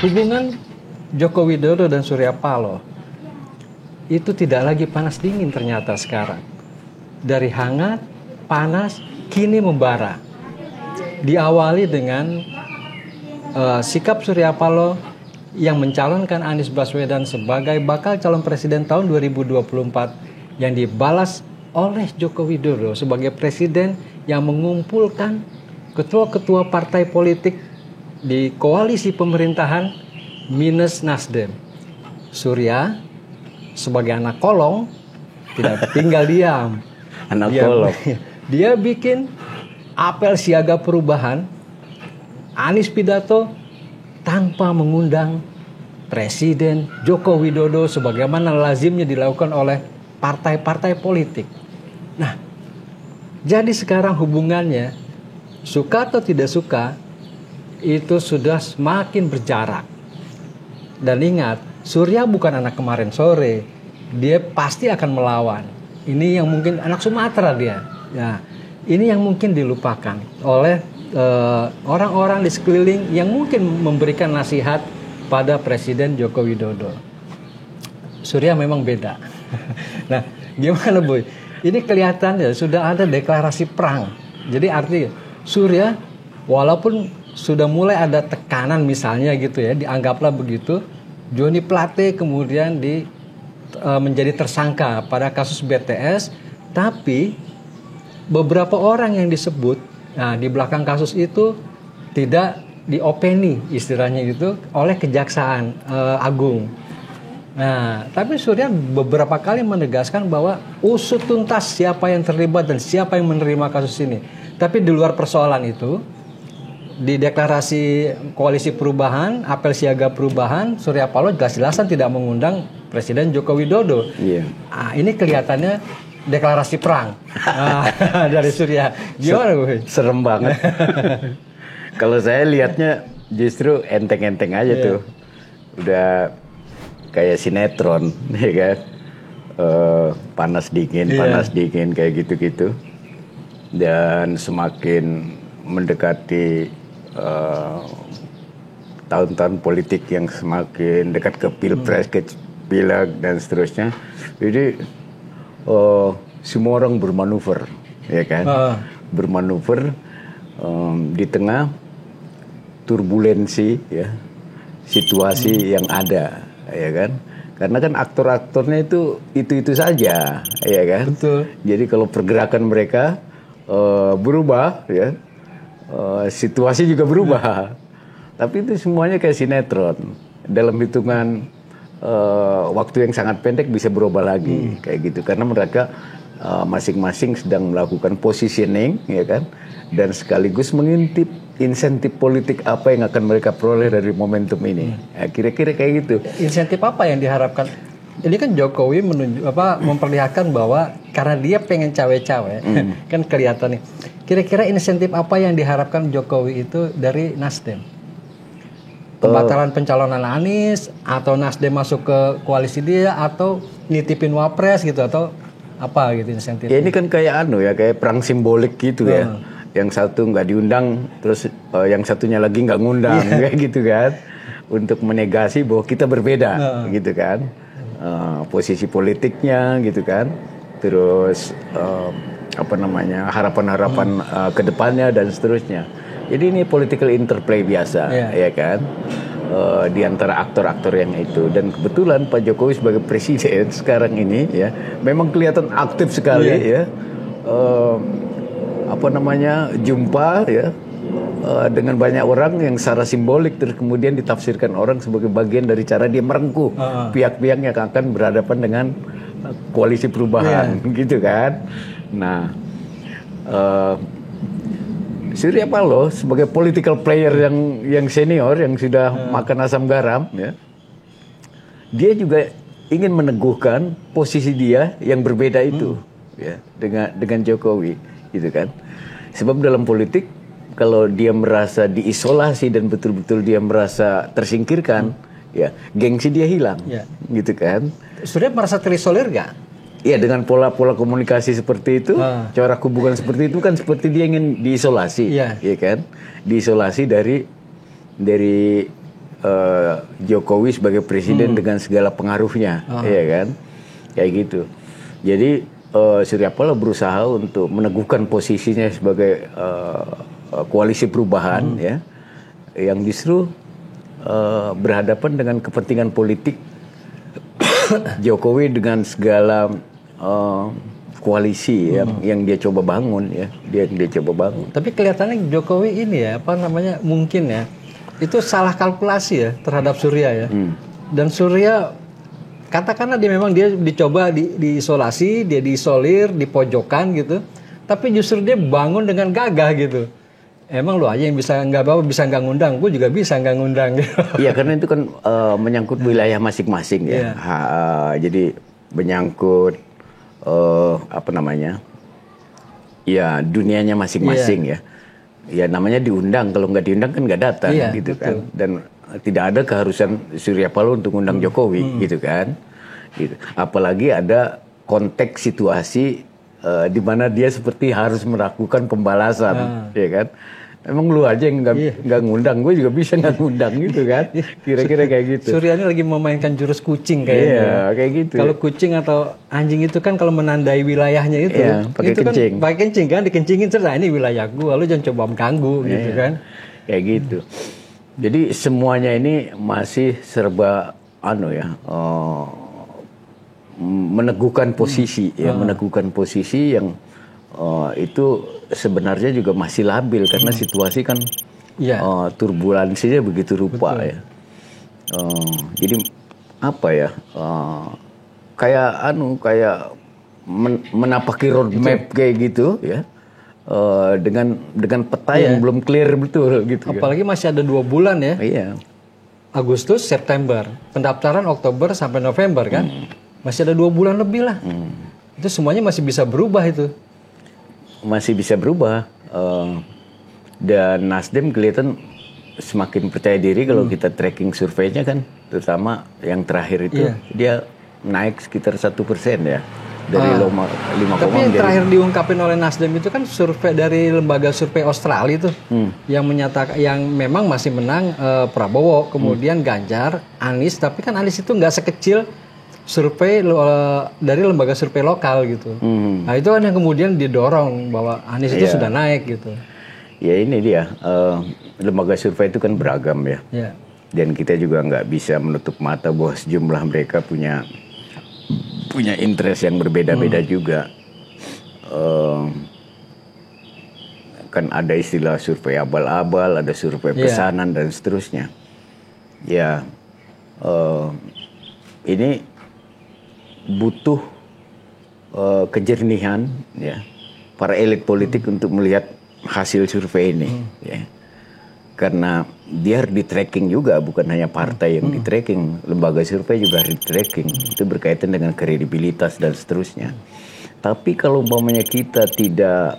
hubungan Joko Widodo dan Surya Paloh itu tidak lagi panas dingin ternyata sekarang. Dari hangat, panas, kini membara. Diawali dengan sikap Surya Paloh yang mencalonkan Anies Baswedan sebagai bakal calon presiden tahun 2024 yang dibalas oleh Joko Widodo sebagai presiden yang mengumpulkan ketua-ketua partai politik di koalisi pemerintahan minus Nasdem. Surya sebagai anak kolong tidak tinggal diam. Kolong. Dia bikin apel siaga perubahan. Anies pidato tanpa mengundang Presiden Joko Widodo sebagaimana lazimnya dilakukan oleh partai-partai politik. Nah, jadi sekarang hubungannya suka atau tidak suka itu sudah semakin berjarak. Dan ingat, Surya bukan anak kemarin sore. Dia pasti akan melawan. Ini yang mungkin anak Sumatera dia. Nah, ini yang mungkin dilupakan oleh orang-orang di sekeliling yang mungkin memberikan nasihat pada Presiden Joko Widodo. Surya memang beda. Nah, gimana Boy? Ini kelihatan ya sudah ada deklarasi perang. Jadi artinya Surya walaupun sudah mulai ada tekanan misalnya gitu ya, dianggaplah begitu, Johnny Plate kemudian menjadi tersangka pada kasus BTS, tapi beberapa orang yang disebut di belakang kasus itu tidak diopeni istilahnya gitu oleh Kejaksaan Agung. Nah, tapi Surya beberapa kali menegaskan bahwa usut tuntas siapa yang terlibat dan siapa yang menerima kasus ini. Tapi di luar persoalan itu, di deklarasi koalisi perubahan, apel siaga perubahan, Surya Paloh jelas-jelasan tidak mengundang Presiden Joko Widodo. Iya. Ini kelihatannya deklarasi perang dari Surya. Gimana gue? Serem banget. Kalau saya lihatnya justru enteng-enteng aja tuh. Udah kayak sinetron, ya kan? Panas dingin kayak gitu-gitu. Dan semakin mendekati tahun-tahun politik yang semakin dekat ke pilpres, ke pileg dan seterusnya. Jadi semua orang bermanuver, ya kan? Bermanuver di tengah turbulensi, ya, situasi yang ada, ya kan? Karena kan aktor-aktornya itu saja, ya kan? Betul. Jadi kalau pergerakan mereka berubah, ya, situasi juga berubah. Tapi itu semuanya kayak sinetron. Dalam hitungan waktu yang sangat pendek bisa berubah lagi, kayak gitu. Karena mereka masing-masing sedang melakukan positioning, ya kan? Dan sekaligus mengintip insentif politik apa yang akan mereka peroleh dari momentum ini. Ya, kira-kira kayak gitu. Insentif apa yang diharapkan? Ini kan Jokowi memperlihatkan bahwa karena dia pengen cawe-cawe, kan kelihatan nih. Kira-kira insentif apa yang diharapkan Jokowi itu dari Nasdem? Pembatalan pencalonan Anies, atau Nasdem masuk ke koalisi dia, atau nitipin wapres gitu, atau apa gitu insentifnya? Ya ini kan kayak kayak perang simbolik gitu ya. Yang satu nggak diundang, terus yang satunya lagi nggak ngundang, kayak gitu kan. Untuk menegasi bahwa kita berbeda, gitu kan. Posisi politiknya, gitu kan. Terus harapan-harapan ke depannya dan seterusnya. Jadi ini political interplay biasa, ya kan, di antara aktor-aktor yang itu. Dan kebetulan Pak Jokowi sebagai presiden sekarang ini, ya, memang kelihatan aktif sekali, ya, jumpa, ya, dengan banyak orang yang secara simbolik terus kemudian ditafsirkan orang sebagai bagian dari cara dia merengkuh pihak-pihak yang akan berhadapan dengan koalisi perubahan, gitu kan. Nah, Surya Paloh sebagai political player yang senior yang sudah makan asam garam, ya, dia juga ingin meneguhkan posisi dia yang berbeda itu, ya, dengan Jokowi, gitu kan. Sebab dalam politik kalau dia merasa diisolasi dan betul-betul dia merasa tersingkirkan, ya, gengsi dia hilang, gitu kan. Surya merasa terisolir nggak? Iya, dengan pola-pola komunikasi seperti itu, corak hubungan seperti itu kan seperti dia ingin diisolasi, ya kan? Diisolasi dari Jokowi sebagai presiden dengan segala pengaruhnya, ya kan, kayak gitu. Jadi Surya Paloh berusaha untuk meneguhkan posisinya sebagai koalisi perubahan, ya, yang justru berhadapan dengan kepentingan politik Jokowi dengan segala koalisi yang dia coba bangun, ya, dia coba bangun. Tapi kelihatannya Jokowi ini ya, apa namanya, mungkin ya, itu salah kalkulasi ya terhadap Surya ya. Dan Surya, katakanlah dia dicoba diisolasi, dia diisolir, dipojokkan gitu. Tapi justru dia bangun dengan gagah gitu. Emang lu aja yang bisa nggak ngundang, gue juga bisa nggak ngundang. Iya, karena itu kan menyangkut wilayah masing-masing ya. Jadi menyangkut apa namanya? Ya dunianya masing-masing ya. Ya namanya diundang, kalau nggak diundang kan nggak datang gitu betul. Kan. Dan tidak ada keharusan Surya Paloh untuk undang Jokowi gitu kan. Gitu. Apalagi ada konteks situasi di mana dia seperti harus melakukan pembalasan, ya kan. Emang lu aja yang nggak ngundang, gue juga bisa nggak ngundang gitu kan. Kira-kira kayak gitu. Surya ini lagi memainkan jurus kucing kayaknya. Iya, kayak gitu. Kalau kucing atau anjing itu kan kalau menandai wilayahnya itu, pakai kencing. Kan pakai kencing kan, dikencingin cerita ini wilayah gua, lu jangan coba mengganggu gitu kan. Kayak gitu. Jadi semuanya ini masih serba meneguhkan posisi meneguhkan posisi yang itu sebenarnya juga masih labil karena situasi kan turbulensinya begitu rupa. Betul. Ya. Jadi apa ya? Kayak menapaki roadmap kayak gitu ya. Dengan peta yang belum clear betul gitu. Apalagi masih ada 2 bulan ya. Iya. Agustus, September. Pendaftaran Oktober sampai November kan. Masih ada 2 bulan lebih lah. Itu semuanya masih bisa berubah itu. Masih bisa berubah. Dan Nasdem kelihatan semakin percaya diri kalau kita tracking surveinya kan. Terutama yang terakhir itu dia naik sekitar 1% ya. Dari 5,5. Tapi yang terakhir diungkapin oleh Nasdem itu kan survei dari lembaga survei Australia itu yang menyatakan yang memang masih menang Prabowo, kemudian Ganjar, Anies, tapi kan Anies itu nggak sekecil survei dari lembaga survei lokal gitu. Nah itu kan yang kemudian didorong bahwa Anies itu sudah naik gitu. Ya ini dia lembaga survei itu kan beragam ya. Dan kita juga nggak bisa menutup mata bahwa sejumlah mereka punya interest yang berbeda-beda juga. Kan ada istilah survei abal-abal, ada survei pesanan dan seterusnya. Ya, ini butuh kejernihan ya para elit politik untuk melihat hasil survei ini. Ya. Karena dia harus di-tracking juga, bukan hanya partai yang di-tracking, lembaga survei juga harus di-tracking. Itu berkaitan dengan kredibilitas dan seterusnya. Tapi kalau umpamanya kita tidak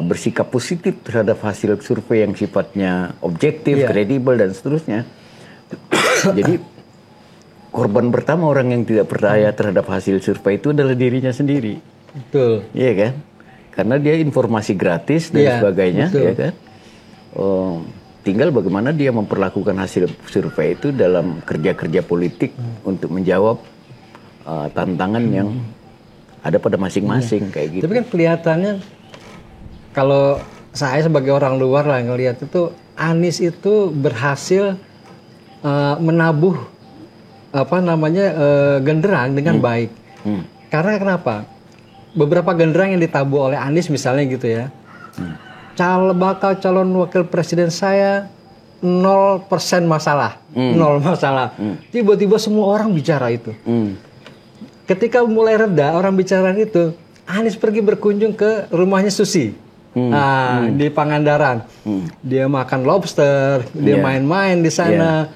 bersikap positif terhadap hasil survei yang sifatnya objektif, kredibel dan seterusnya, jadi korban pertama orang yang tidak percaya terhadap hasil survei itu adalah dirinya sendiri. Betul. Iya kan? Karena dia informasi gratis dan sebagainya, ya kan? Tinggal bagaimana dia memperlakukan hasil survei itu dalam kerja-kerja politik untuk menjawab tantangan yang ada pada masing-masing kayak gitu. Tapi kan kelihatannya kalau saya sebagai orang luar lah ngelihat itu Anies itu berhasil menabuh genderang dengan baik. Karena kenapa? Beberapa genderang yang ditabuh oleh Anies misalnya gitu ya. Bakal calon wakil presiden saya 0% masalah, 0 masalah. Tiba-tiba semua orang bicara itu. Ketika mulai reda orang bicara itu, Anies pergi berkunjung ke rumahnya Susi, di Pangandaran. Dia makan lobster, dia main-main di sana,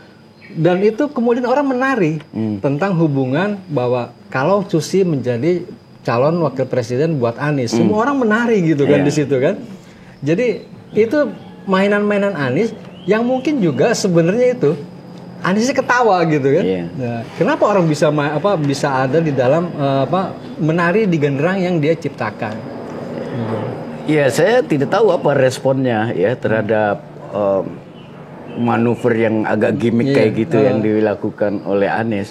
dan itu kemudian orang menari tentang hubungan bahwa kalau Susi menjadi calon wakil presiden buat Anies, semua orang menari gitu kan di situ kan. Jadi itu mainan-mainan Anies yang mungkin juga sebenarnya itu Aniesnya ketawa gitu kan. Nah, kenapa orang bisa ada di dalam menari di genderang yang dia ciptakan? Ya saya tidak tahu apa responnya ya terhadap manuver yang agak gimmick kayak gitu yang dilakukan oleh Anies,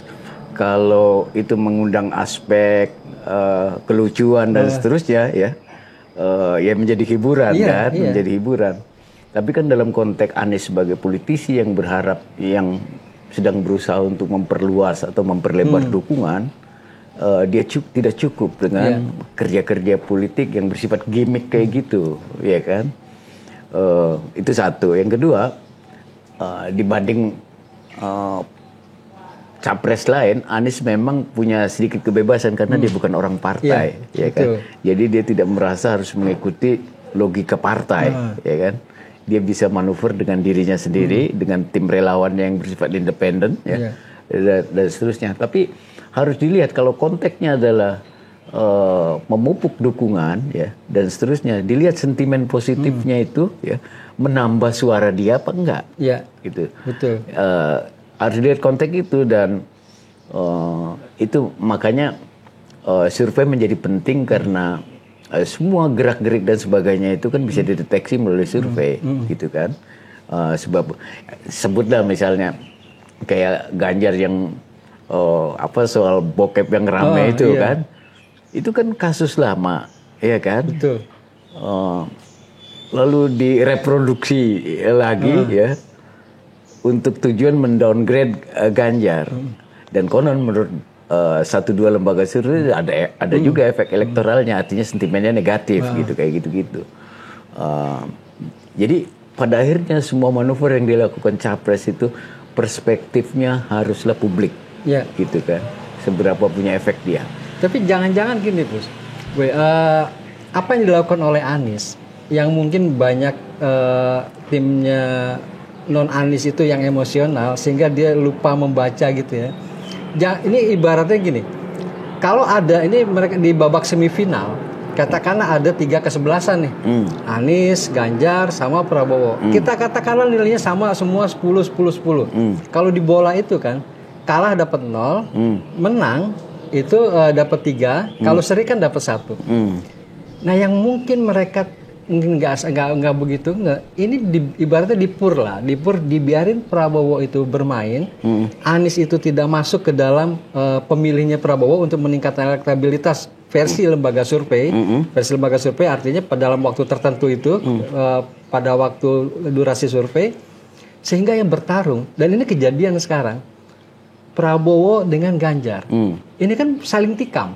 kalau itu mengundang aspek kelucuan dan seterusnya ya, ya menjadi hiburan kan, menjadi hiburan. Tapi kan dalam konteks Anies sebagai politisi yang berharap, yang sedang berusaha untuk memperluas atau memperlebar dukungan, dia tidak cukup dengan kerja-kerja politik yang bersifat gimmick kayak gitu, ya kan? Itu satu. Yang kedua, dibanding capres lain, Anies memang punya sedikit kebebasan karena dia bukan orang partai, ya kan? Jadi dia tidak merasa harus mengikuti logika partai, ya kan? Dia bisa manuver dengan dirinya sendiri, dengan tim relawan yang bersifat independen, ya, dan seterusnya. Tapi harus dilihat kalau konteksnya adalah memupuk dukungan, ya, dan seterusnya. Dilihat sentimen positifnya itu, ya, menambah suara dia apa enggak, gitu. Betul. Harus dilihat konteks itu, dan itu makanya survei menjadi penting karena semua gerak-gerik dan sebagainya itu kan bisa dideteksi melalui survei, gitu kan. Sebab sebutlah misalnya kayak Ganjar yang soal bokep yang ramai itu kan, itu kan kasus lama, ya kan. Betul. Lalu direproduksi lagi, ya, untuk tujuan mendowngrade Ganjar. Dan konon menurut 1-2 lembaga survei ada juga efek elektoralnya, artinya sentimennya negatif, gitu, kayak gitu-gitu. Jadi pada akhirnya semua manuver yang dilakukan capres itu perspektifnya haruslah publik, gitu kan, seberapa punya efek dia. Tapi jangan-jangan gini, Bos, apa yang dilakukan oleh Anies yang mungkin banyak timnya non Anies itu yang emosional sehingga dia lupa membaca gitu ya. Ini ibaratnya gini, kalau ada ini mereka di babak semifinal, katakanlah ada 3 kesebelasan nih, Anies, Ganjar, sama Prabowo. Kita katakanlah nilainya sama semua 10, 10, 10. Kalau di bola itu kan, kalah dapat 0, menang itu dapat 3, kalau seri kan dapat 1. Nah, yang mungkin mereka nggak begitu, ini ibaratnya dipur dibiarin Prabowo itu bermain, Anies itu tidak masuk ke dalam pemilihnya Prabowo untuk meningkatkan elektabilitas versi lembaga survei. Versi lembaga survei artinya pada dalam waktu tertentu itu, pada waktu durasi survei, sehingga yang bertarung, dan ini kejadian sekarang, Prabowo dengan Ganjar. Ini kan saling tikam.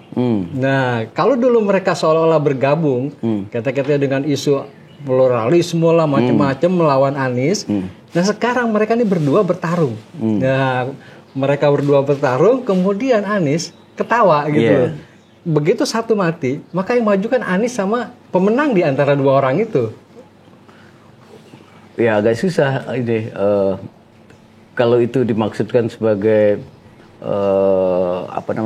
Nah, kalau dulu mereka seolah-olah bergabung, kata-katanya dengan isu pluralisme lah, macam-macam melawan Anies. Nah, sekarang mereka ini berdua bertarung. Nah, mereka berdua bertarung, kemudian Anies ketawa gitu. Begitu satu mati, maka yang maju kan Anies sama pemenang di antara dua orang itu. Ya, agak susah ini. Kalau itu dimaksudkan sebagai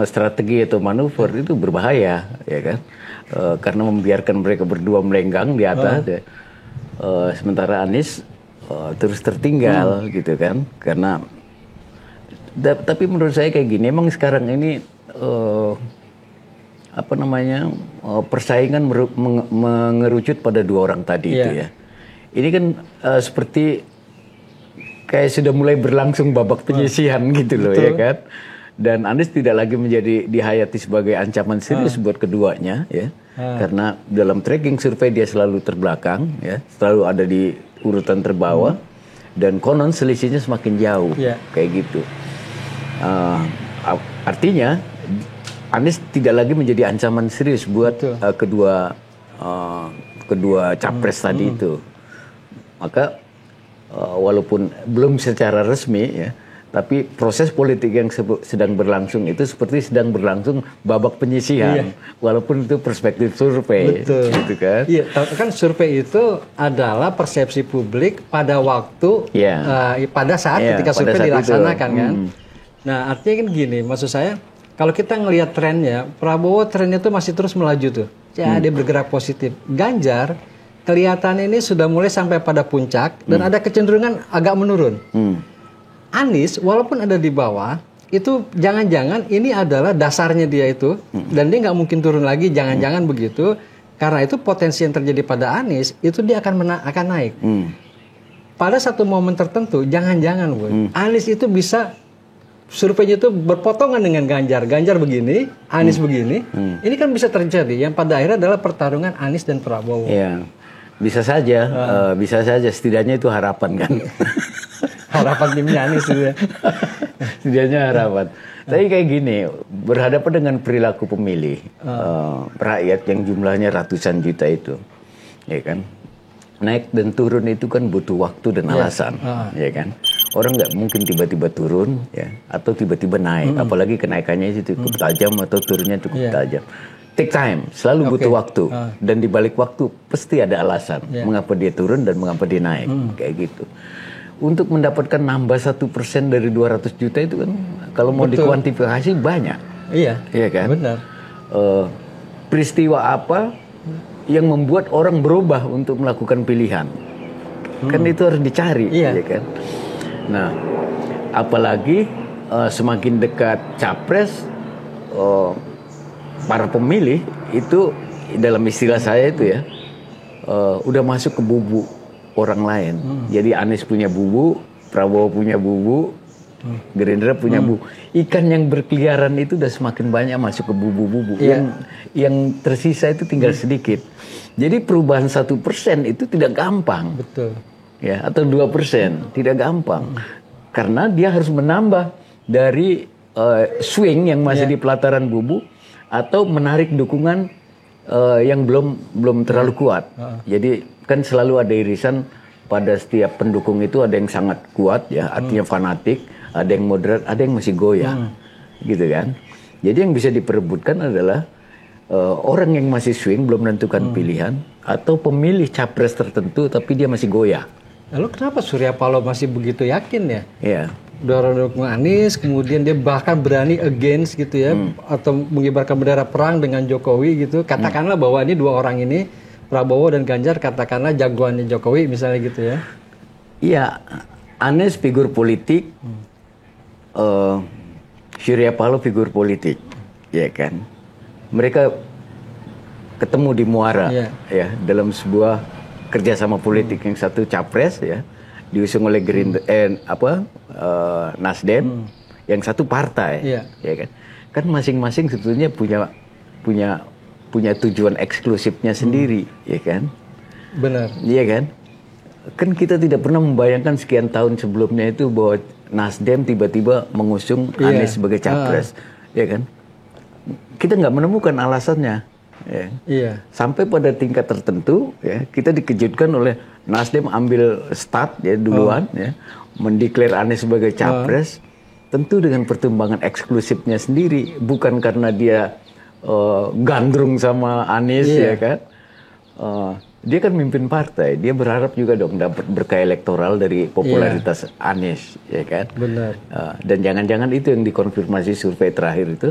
strategi atau manuver, itu berbahaya, ya kan, karena membiarkan mereka berdua melenggang di atas, ya. Sementara Anies terus tertinggal, gitu kan, karena tapi menurut saya kayak gini, emang sekarang ini persaingan mengerucut pada 2 orang tadi itu, ya. Ini kan seperti kayak sudah mulai berlangsung babak penyisihan gitu loh, ya kan. Dan Anies tidak lagi menjadi dihayati sebagai ancaman serius buat keduanya, ya. Karena dalam tracking survei dia selalu terbelakang, ya, selalu ada di urutan terbawah, dan konon selisihnya semakin jauh, kayak gitu. Artinya Anies tidak lagi menjadi ancaman serius buat kedua capres tadi itu. Maka walaupun belum secara resmi, ya, tapi proses politik yang sedang berlangsung itu seperti sedang berlangsung babak penyisihan, walaupun itu perspektif survei. Betul. Gitu kan? Iya, kan survei itu adalah persepsi publik pada waktu, pada saat ketika survei dilaksanakan itu, kan. Nah, artinya kan gini, maksud saya, kalau kita ngelihat trennya, Prabowo trennya tuh masih terus melaju tuh, ya, dia bergerak positif. Ganjar kelihatannya ini sudah mulai sampai pada puncak dan ada kecenderungan agak menurun. Anies walaupun ada di bawah, itu jangan-jangan ini adalah dasarnya dia itu, dan dia nggak mungkin turun lagi, jangan-jangan begitu. Karena itu potensi yang terjadi pada Anies itu dia akan naik. pada satu momen tertentu, jangan-jangan Bu, Anies itu bisa surveinya itu berpotongan dengan Ganjar. Ganjar begini, Anies begini. Ini kan bisa terjadi. Yang pada akhirnya adalah pertarungan Anies dan Prabowo. Iya, bisa saja, bisa saja. Setidaknya itu harapan kan. Harapan timnya Anies itu ya. Setidaknya harapan. Tapi kayak gini, berhadapan dengan perilaku pemilih, rakyat yang jumlahnya ratusan juta itu, ya kan, naik dan turun itu kan butuh waktu dan alasan, ya kan. Orang nggak mungkin tiba-tiba turun, ya, atau tiba-tiba naik, apalagi kenaikannya itu cukup tajam atau turunnya cukup tajam. Take time, selalu butuh waktu, dan di balik waktu pasti ada alasan mengapa dia turun dan mengapa dia naik, kayak gitu. Untuk mendapatkan nambah 1% dari 200 juta itu kan, kalau mau dikuantifikasi banyak. Iya, iya kan? Benar. Peristiwa apa yang membuat orang berubah untuk melakukan pilihan? Kan itu harus dicari, ya kan? Nah, apalagi semakin dekat capres, para pemilih itu dalam istilah saya itu ya, udah masuk ke bubuk orang lain. Jadi Anies punya bubu, Prabowo punya bubu, Gerindra punya bubu. Ikan yang berkeliaran itu udah semakin banyak masuk ke bubu-bubu. Yang tersisa itu tinggal sedikit. Jadi perubahan 1% itu tidak gampang. Betul. Ya, atau 2% tidak gampang. Karena dia harus menambah dari swing yang masih di pelataran bubu atau menarik dukungan yang belum terlalu kuat. Jadi kan selalu ada irisan pada setiap pendukung itu, ada yang sangat kuat ya, artinya fanatik, ada yang moderat, ada yang masih goyah, gitu kan. Jadi yang bisa diperebutkan adalah orang yang masih swing belum menentukan pilihan, atau pemilih capres tertentu tapi dia masih goyah. Lalu kenapa Surya Paloh masih begitu yakin ya? Iya. Dorong Anies, kemudian dia bahkan berani against gitu ya, atau mengibarkan bendera perang dengan Jokowi gitu. Katakanlah bahwa ini dua orang ini, Prabowo dan Ganjar, katakanlah jagoannya Jokowi misalnya gitu ya. Iya, Anies figur politik, Surya Paloh figur politik, ya kan. Mereka ketemu di muara, ya, dalam sebuah kerjasama politik. Yang satu capres, ya, diusung oleh Gerindra, Nasdem, yang satu partai, ya kan. Kan masing-masing sebetulnya punya tujuan eksklusifnya sendiri, ya kan? Benar. Iya kan? Kan kita tidak pernah membayangkan sekian tahun sebelumnya itu bahwa Nasdem tiba-tiba mengusung Anies sebagai capres, ya kan? Kita nggak menemukan alasannya, ya. Iya. Sampai pada tingkat tertentu, ya, kita dikejutkan oleh Nasdem ambil start ya duluan, ya, mendeklar Anies sebagai capres, tentu dengan pertimbangan eksklusifnya sendiri, bukan karena dia gandrung sama Anies, ya kan. Dia kan mimpin partai, dia berharap juga dong dapat berkah elektoral dari popularitas Anies, ya kan. Benar. Dan jangan-jangan itu yang dikonfirmasi survei terakhir itu,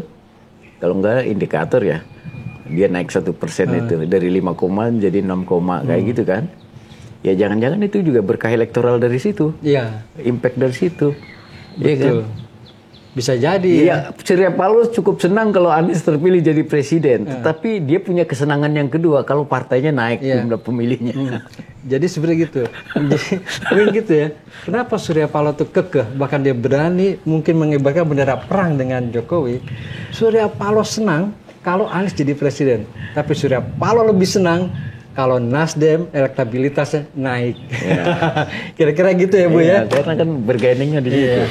kalau enggak indikator ya, dia naik 1% itu dari 5, jadi 6, kayak gitu kan. Ya jangan-jangan itu juga berkah elektoral dari situ, impact dari situ. Betul. Ya kan? Bisa jadi. Iya, Surya Paloh cukup senang kalau Anies terpilih jadi presiden. Tetapi dia punya kesenangan yang kedua kalau partainya naik jumlah pemilihnya. Jadi sebenarnya gitu. Jadi gitu ya. Kenapa Surya Paloh tuh kekeh, bahkan dia berani mungkin mengibarkan bendera perang dengan Jokowi. Surya Paloh senang kalau Anies jadi presiden. Tapi Surya Paloh lebih senang kalau Nasdem elektabilitasnya naik. Kira-kira gitu ya Bu ya. Karena kan bergainingnya di situ.